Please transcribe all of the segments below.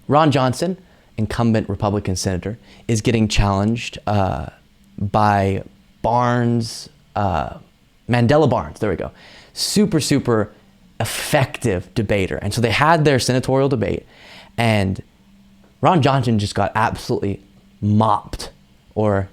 Ron Johson, incumbent Republican senator, is getting challenged by Barnes, Mandela Barnes, there we go. Super effective debater. And so they had their senatorial debate, and Ron Johson just got absolutely mopped, or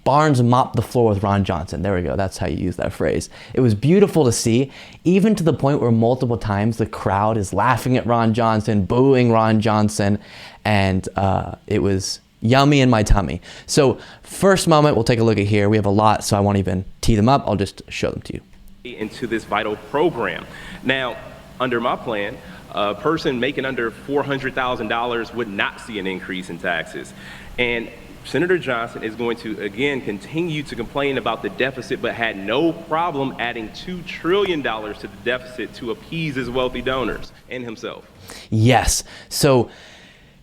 Barnes mopped the floor with Ron Johson. There we go. That's how you use that phrase. It was beautiful to see, even to the point where multiple times the crowd is laughing at Ron Johson, booing Ron Johson, and it was yummy in my tummy. So first moment, we'll take a look at here. We have a lot, so I won't even tee them up. I'll just show them to you. Into this vital program. Now, under my plan, a person making under $400,000 would not see an increase in taxes. And Senator Johson is going to, again, continue to complain about the deficit, but had no problem adding $2 trillion to the deficit to appease his wealthy donors and himself. Yes. So,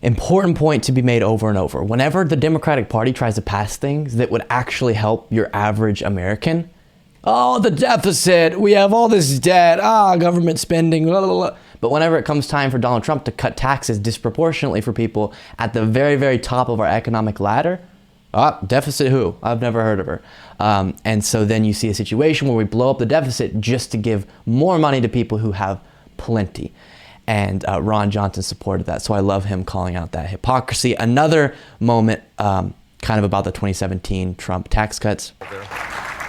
important point to be made over and over. Whenever the Democratic Party tries to pass things that would actually help your average American, oh, the deficit, we have all this debt, government spending, blah, blah, blah. But whenever it comes time for Donald Trump to cut taxes disproportionately for people at the very top of our economic ladder, deficit who? I've never heard of her. And so then you see a situation where we blow up the deficit just to give more money to people who have plenty. And Ron Johson supported that. So I love him calling out that hypocrisy. Another moment kind of about the 2017 Trump tax cuts.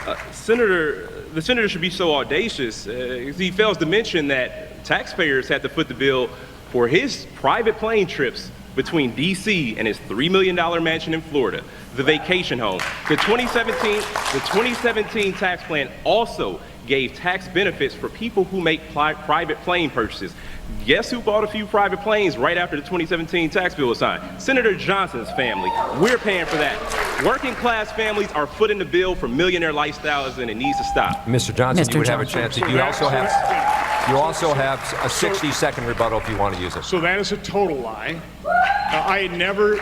The senator should be so audacious. He fails to mention that taxpayers had to foot the bill for his private plane trips between DC and his $3 million mansion in Florida, the vacation home. The 2017 tax plan also gave tax benefits for people who make private plane purchases. Guess who bought a few private planes right after the 2017 tax bill was signed? Senator Johnson's family. We're paying for that. Working class families are footing the bill for millionaire lifestyles, and it needs to stop. Mr. Johson, you would have a chance. You also have a 60-second rebuttal if you want to use it. So that is a total lie. I never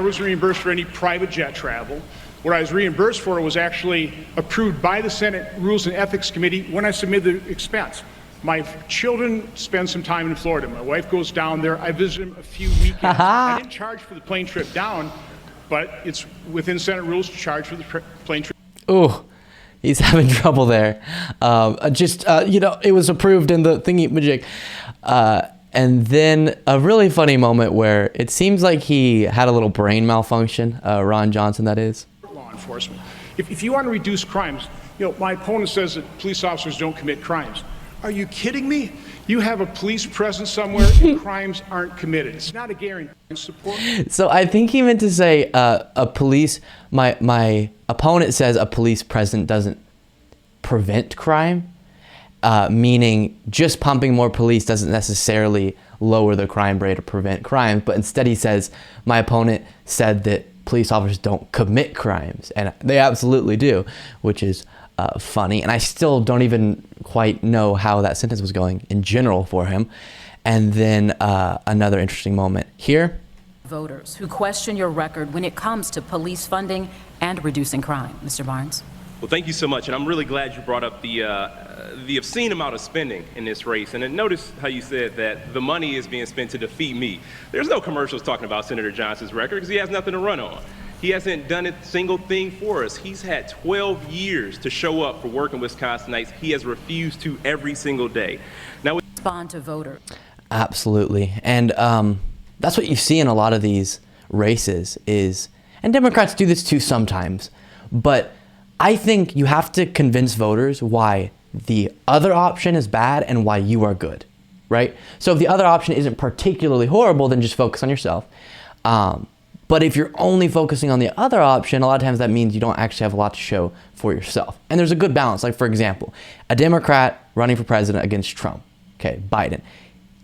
was reimbursed for any private jet travel. What I was reimbursed for was actually approved by the Senate Rules and Ethics Committee when I submitted the expense. My children spend some time in Florida. My wife goes down there. I visit them a few weekends. I didn't charge for the plane trip down, but it's within Senate rules to charge for the plane trip. Oh, he's having trouble there. It was approved in the thingy-majig. And then a really funny moment where it seems like he had a little brain malfunction, Ron Johson, that is. Law enforcement. If you want to reduce crimes, my opponent says that police officers don't commit crimes. Are you kidding me? You have a police presence somewhere and crimes aren't committed. It's not a guarantee. Support. So I think he meant to say my opponent says a police presence doesn't prevent crime, meaning just pumping more police doesn't necessarily lower the crime rate or prevent crime. But instead he says, my opponent said that police officers don't commit crimes. And they absolutely do, which is funny. And I still don't even quite know how that sentence was going in general for him. And then another interesting moment here. Voters who question your record when it comes to police funding and reducing crime. Mr. Barnes. Well, thank you so much. And I'm really glad you brought up the obscene amount of spending in this race. And then notice how you said that the money is being spent to defeat me. There's no commercials talking about Senator Johnson's record because he has nothing to run on. He hasn't done a single thing for us. He's had 12 years to show up for working Wisconsinites. He has refused to every single day. Now, respond to voters. Absolutely. And that's what you see in a lot of these races and Democrats do this too sometimes, but I think you have to convince voters why the other option is bad and why you are good, right? So if the other option isn't particularly horrible, then just focus on yourself. But if you're only focusing on the other option, a lot of times that means you don't actually have a lot to show for yourself. And there's a good balance. Like, for example, a Democrat running for president against Trump, Biden.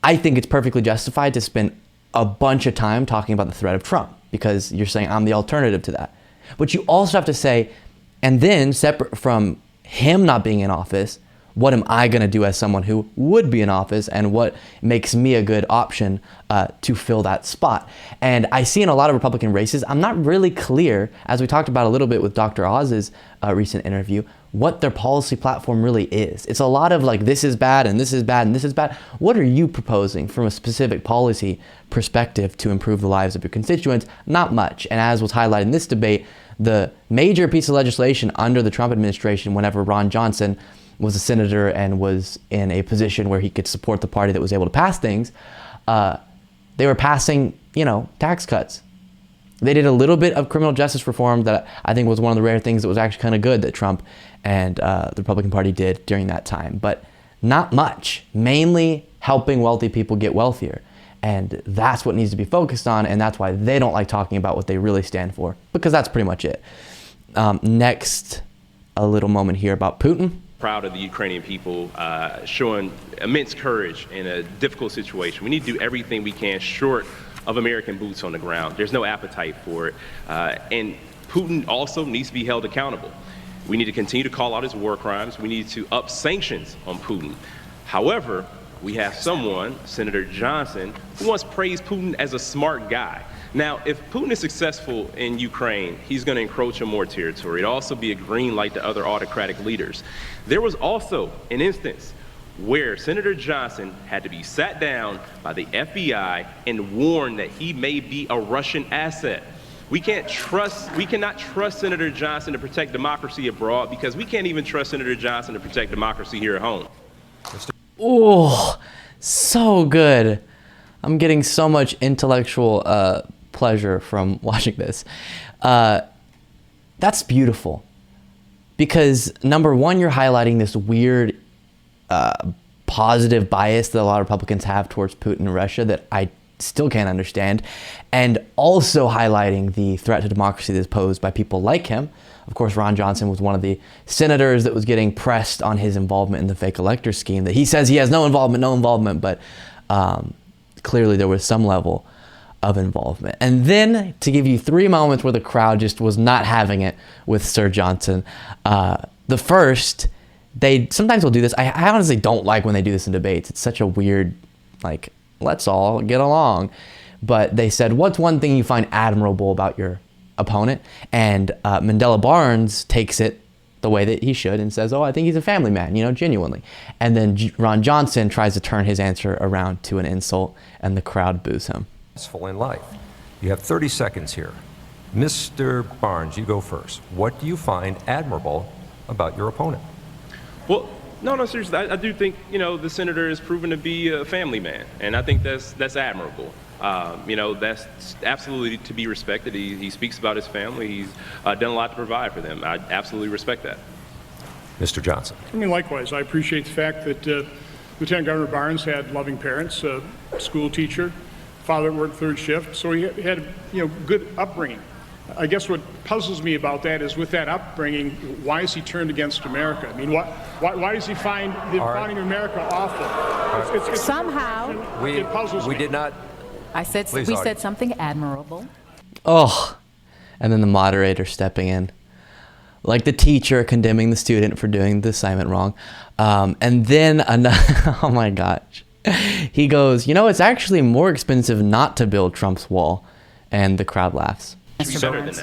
I think it's perfectly justified to spend a bunch of time talking about the threat of Trump because you're saying I'm the alternative to that. But you also have to say, and then separate from him not being in office, what am I going to do as someone who would be in office and what makes me a good option to fill that spot? And I see in a lot of Republican races, I'm not really clear, as we talked about a little bit with Dr. Oz's recent interview, what their policy platform really is. It's a lot of like, this is bad and this is bad and this is bad. What are you proposing from a specific policy perspective to improve the lives of your constituents? Not much. And as was highlighted in this debate, the major piece of legislation under the Trump administration, whenever Ron Johnson was a senator and was in a position where he could support the party that was able to pass things, they were passing, tax cuts. They did a little bit of criminal justice reform that I think was one of the rare things that was actually kind of good that Trump and the Republican Party did during that time, but not much, mainly helping wealthy people get wealthier. And that's what needs to be focused on, and that's why they don't like talking about what they really stand for, because that's pretty much it. Next, a little moment here about Putin. Proud of the Ukrainian people showing immense courage in a difficult situation. We need to do everything we can short of American boots on the ground. There's no appetite for it. And Putin also needs to be held accountable. We need to continue to call out his war crimes. We need to up sanctions on Putin. However, we have someone, Senator Johson, who once praised Putin as a smart guy. Now, if Putin is successful in Ukraine, he's going to encroach on more territory. It'll also be a green light to other autocratic leaders. There was also an instance where Senator Johson had to be sat down by the FBI and warned that he may be a Russian asset. We cannot trust Senator Johson to protect democracy abroad, because we can't even trust Senator Johson to protect democracy here at home. Oh, so good. I'm getting so much intellectual pleasure from watching this. That's beautiful. Because number one, you're highlighting this weird positive bias that a lot of Republicans have towards Putin and Russia that I still can't understand. And also highlighting the threat to democracy that's posed by people like him. Of course, Ron Johnson was one of the senators that was getting pressed on his involvement in the fake elector scheme that he says he has no involvement, but clearly there was some level of involvement. And then to give you 3 moments where the crowd just was not having it with Sir Johnson. The first, they sometimes will do this. I honestly don't like when they do this in debates. It's such a weird, like, let's all get along. But they said, what's one thing you find admirable about your opponent? And Mandela Barnes takes it the way that he should and says, oh, I think he's a family man, genuinely. And then Ron Johnson tries to turn his answer around to an insult, and the crowd boos him. In life. You have 30 seconds here. Mr. Barnes, you go first. What do you find admirable about your opponent? Well, no, seriously. I do think, the senator is proven to be a family man, and I think that's admirable. That's absolutely to be respected. He speaks about his family. He's done a lot to provide for them. I absolutely respect that. Mr. Johson. Likewise, I appreciate the fact that Lieutenant Governor Barnes had loving parents, a school teacher, father worked third shift, so he had good upbringing. I guess what puzzles me about that is, with that upbringing, why is he turned against America? Why does he find the founding of America awful? It's somehow it puzzles me. We did not. We said something admirable. Oh, and then the moderator stepping in, like the teacher condemning the student for doing the assignment wrong. And then another, oh my gosh. He goes, it's actually more expensive not to build Trump's wall. And the crowd laughs.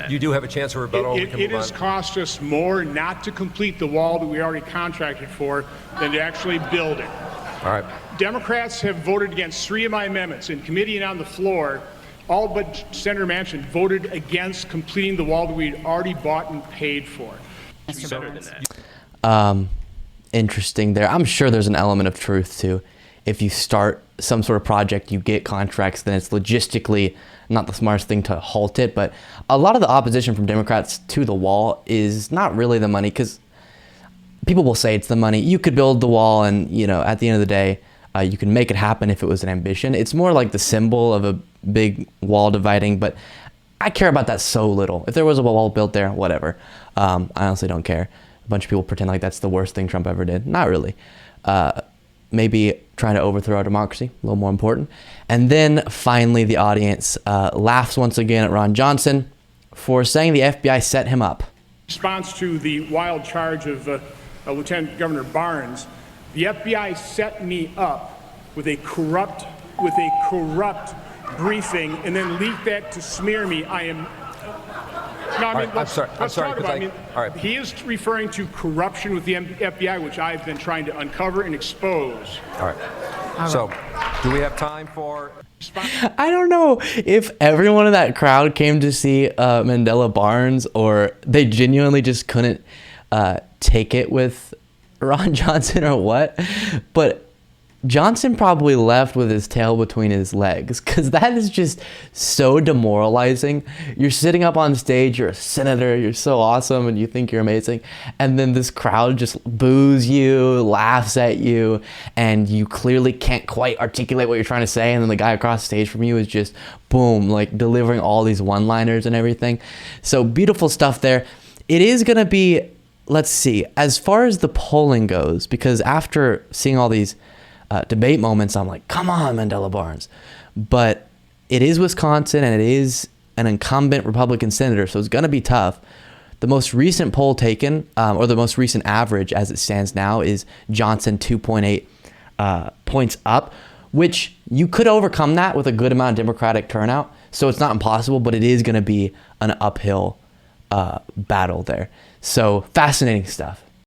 You do have a chance of rebuttal. It has cost us more not to complete the wall that we already contracted for than to actually build it. All right. Democrats have voted against 3 of my amendments in committee and on the floor. All but Senator Manchin voted against completing the wall that we'd already bought and paid for. Interesting there. I'm sure there's an element of truth to, if you start some sort of project, you get contracts, then it's logistically not the smartest thing to halt it. But a lot of the opposition from Democrats to the wall is not really the money, because people will say it's the money. You could build the wall and, at the end of the day, you can make it happen if it was an ambition. It's more like the symbol of a big wall dividing, but I care about that so little. If there was a wall built there, whatever. I honestly don't care. A bunch of people pretend like that's the worst thing Trump ever did. Not really. Maybe trying to overthrow our democracy, a little more important. And then finally, the audience laughs once again at Ron Johnson for saying the FBI set him up. In response to the wild charge of Lieutenant Governor Barnes, the FBI set me up with a corrupt briefing and then leaked that to smear me. No, I mean, All right, I'm sorry, let's talk because about, all right. he is referring to corruption with the FBI, which I've been trying to uncover and expose. All right. So, do we have time for... I don't know if everyone in that crowd came to see Mandela Barnes, or they genuinely just couldn't take it with Ron Johnson, or what. But Johnson probably left with his tail between his legs, because that is just so demoralizing. You're sitting up on stage, you're a senator, you're so awesome, and you think you're amazing, and then this crowd just boos you, laughs at you, and you clearly can't quite articulate what you're trying to say, and then the guy across the stage from you is just boom, like delivering all these one-liners and everything. So beautiful stuff there. It is gonna be, let's see, as far as the polling goes, because after seeing all these debate moments, I'm like, come on, Mandela Barnes. But it is Wisconsin, and it is an incumbent Republican senator, so it's going to be tough. The most recent poll taken, or the most recent average as it stands now, is Johnson 2.8 points up, which you could overcome that with a good amount of Democratic turnout. So it's not impossible, but it is going to be an uphill battle there. So fascinating stuff.